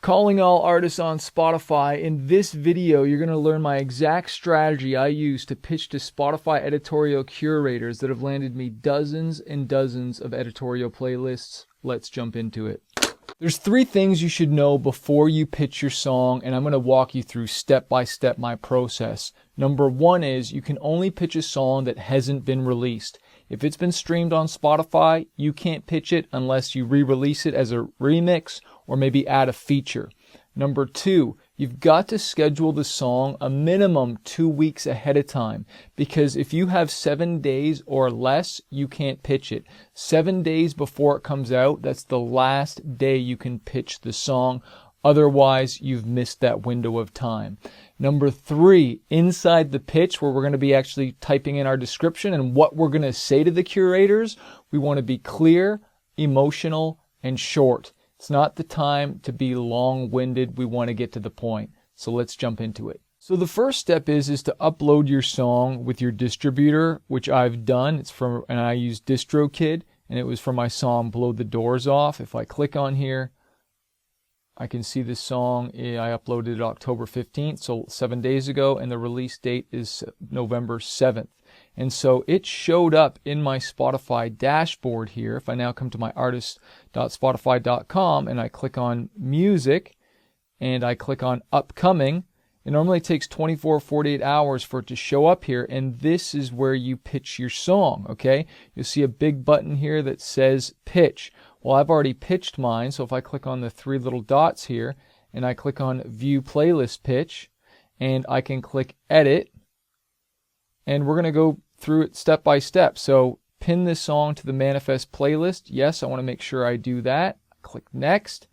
Calling all artists on Spotify. In this video, you're going to learn my exact strategy I use to pitch to Spotify editorial curators that have landed me dozens and dozens of editorial playlists. Let's jump into it. There's 3 things you should know before you pitch your song, and I'm going to walk you through step by step my process. Number 1 is you can only pitch a song that hasn't been released. If it's been streamed on Spotify, you can't pitch it unless you re-release it as a remix or maybe add a feature. Number 2, you've got to schedule the song a minimum 2 weeks ahead of time, because if you have 7 days or less, you can't pitch it. 7 days before it comes out, that's the last day you can pitch the song. Otherwise, you've missed that window of time. Number 3, inside the pitch, where we're going to be actually typing in our description and what we're going to say to the curators, we want to be clear, emotional, and short. It's not the time to be long-winded. We want to get to the point. So let's jump into it. So the first step is to upload your song with your distributor, which I've done. And I use DistroKid, and it was for my song Blow the Doors Off. If I click on here, I can see this song. I uploaded it October 15th, so 7 days ago, and the release date is November 7th. And so it showed up in my Spotify dashboard here. If I now come to my artist.spotify.com and I click on music and I click on upcoming, it normally takes 24 or 48 hours for it to show up here, and this is where you pitch your song, okay? You'll see a big button here that says pitch. Well, I've already pitched mine, so if I click on the 3 little dots here and I click on view playlist pitch and I can click edit, and we're going to go through it step by step. So pin this song to the Manafest playlist. Yes, I want to make sure I do that. Click next.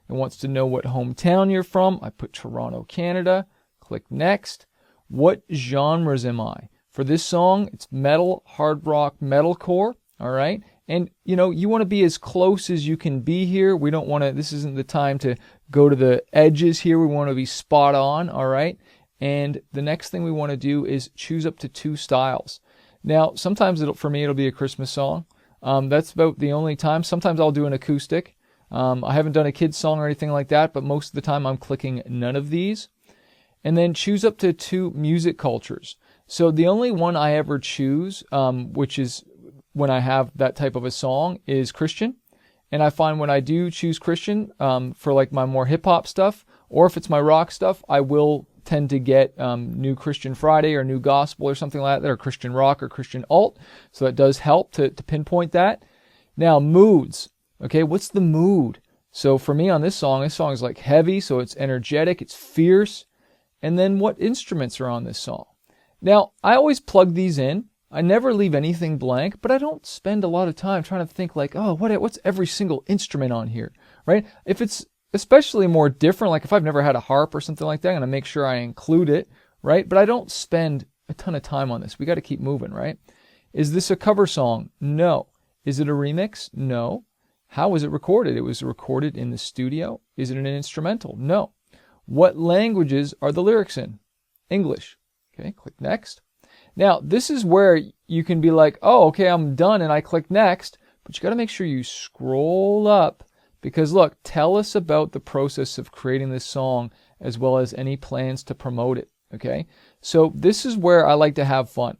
It wants to know what hometown you're from. I put Toronto, Canada. Click next. What genres am I? For this song, it's metal, hard rock, metalcore. All right. And you want to be as close as you can be here. We don't want to, this isn't the time to go to the edges here. We want to be spot on. All right. And the next thing we want to do is choose up to 2 styles. Now, sometimes for me, it'll be a Christmas song. That's about the only time. Sometimes I'll do an acoustic. I haven't done a kid's song or anything like that, but most of the time I'm clicking none of these. And then choose up to 2 music cultures. So the only one I ever choose, which is when I have that type of a song, is Christian. And I find when I do choose Christian for like my more hip hop stuff, or if it's my rock stuff, I will tend to get New Christian Friday or New Gospel or something like that, or Christian rock or Christian alt. So that does help to pinpoint that. Now, moods. Okay, what's the mood? So for me on this song is like heavy, so it's energetic, it's fierce. And then what instruments are on this song? Now, I always plug these in. I never leave anything blank, but I don't spend a lot of time trying to think like, oh, what's every single instrument on here, right? If it's especially more different, like if I've never had a harp or something like that, I'm going to make sure I include it, right? But I don't spend a ton of time on this. We got to keep moving, right? Is this a cover song? No. Is it a remix? No. How was it recorded? It was recorded in the studio. Is it an instrumental? No. What languages are the lyrics in? English. Okay, click next. Now, this is where you can be like, oh, okay, I'm done, and I click next, but you got to make sure you scroll up, because look, tell us about the process of creating this song as well as any plans to promote it, okay? So this is where I like to have fun,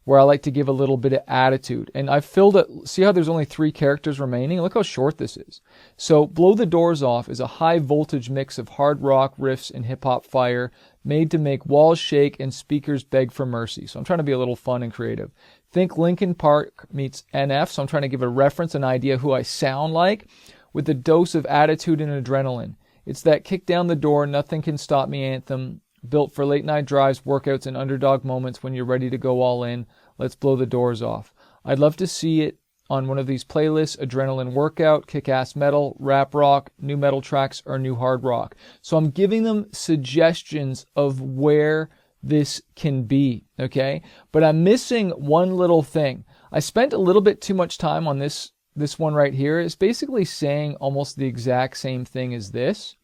where I like to give a little bit of attitude. And I've filled it. See how there's only 3 characters remaining? Look how short this is. So Blow the Doors Off is a high voltage mix of hard rock riffs and hip hop fire, made to make walls shake and speakers beg for mercy. So I'm trying to be a little fun and creative. Think Linkin Park meets NF. So I'm trying to give a reference, an idea who I sound like, with a dose of attitude and adrenaline. It's that kick down the door, nothing can stop me anthem, built for late night drives, workouts, and underdog moments when you're ready to go all in. Let's blow the doors off. I'd love to see it on one of these playlists: adrenaline workout, kick-ass metal, rap rock, new metal tracks, or new hard rock. So I'm giving them suggestions of where this can be, okay? But I'm missing one little thing. I spent a little bit too much time on this one right here. It's basically saying almost the exact same thing as this.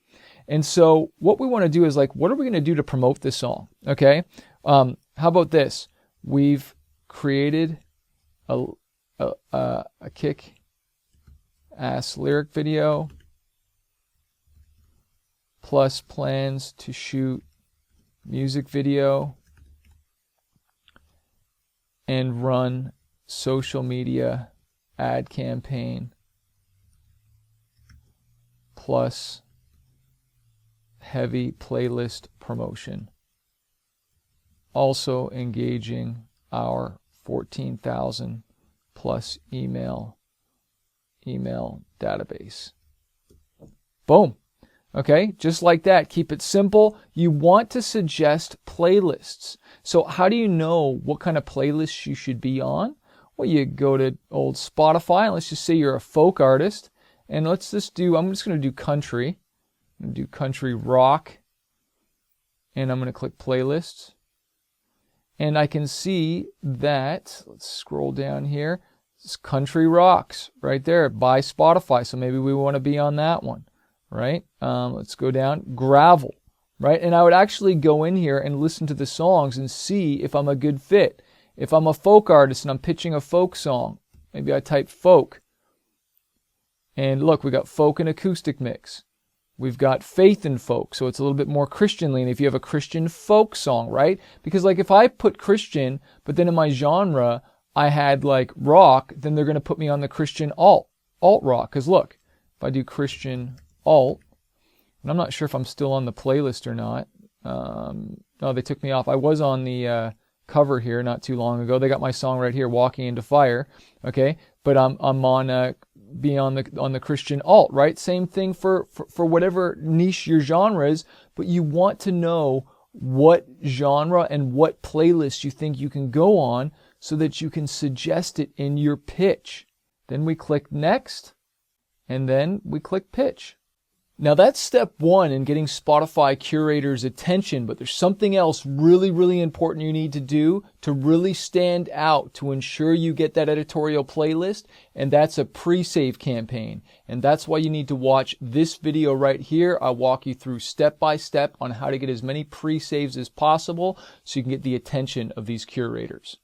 And so what we want to do is like, what are we going to do to promote this song? Okay. How about this? We've created a kick-ass lyric video plus plans to shoot music video and run social media ad campaign plus heavy playlist promotion. Also engaging our 14,000 plus email database. Boom. Okay, just like that. Keep it simple. You want to suggest playlists. So how do you know what kind of playlists you should be on? Well, you go to old Spotify, and let's just say you're a folk artist, and I'm just going to do country. I'm going to do country rock, and I'm going to click playlists. And I can see that, let's scroll down here, it's country rocks right there by Spotify. So maybe we want to be on that one, right? Let's go down, gravel, right? And I would actually go in here and listen to the songs and see if I'm a good fit. If I'm a folk artist and I'm pitching a folk song, maybe I type folk. And look, we got folk and acoustic mix. We've got faith in folk, so it's a little bit more Christianly. And if you have a Christian folk song, right? Because like if I put Christian, but then in my genre, I had like rock, then they're going to put me on the Christian alt rock. Because look, if I do Christian alt, and I'm not sure if I'm still on the playlist or not. No, they took me off. I was on the cover here not too long ago. They got my song right here, Walking into Fire. Okay, but I'm on be on the Christian alt, right? Same thing for whatever niche your genre is, but you want to know what genre and what playlist you think you can go on so that you can suggest it in your pitch. Then we click next, and then we click pitch. Now that's step one in getting Spotify curators' attention, but there's something else really, really important you need to do to really stand out to ensure you get that editorial playlist, and that's a pre-save campaign. And that's why you need to watch this video right here. I'll walk you through step by step on how to get as many pre-saves as possible so you can get the attention of these curators.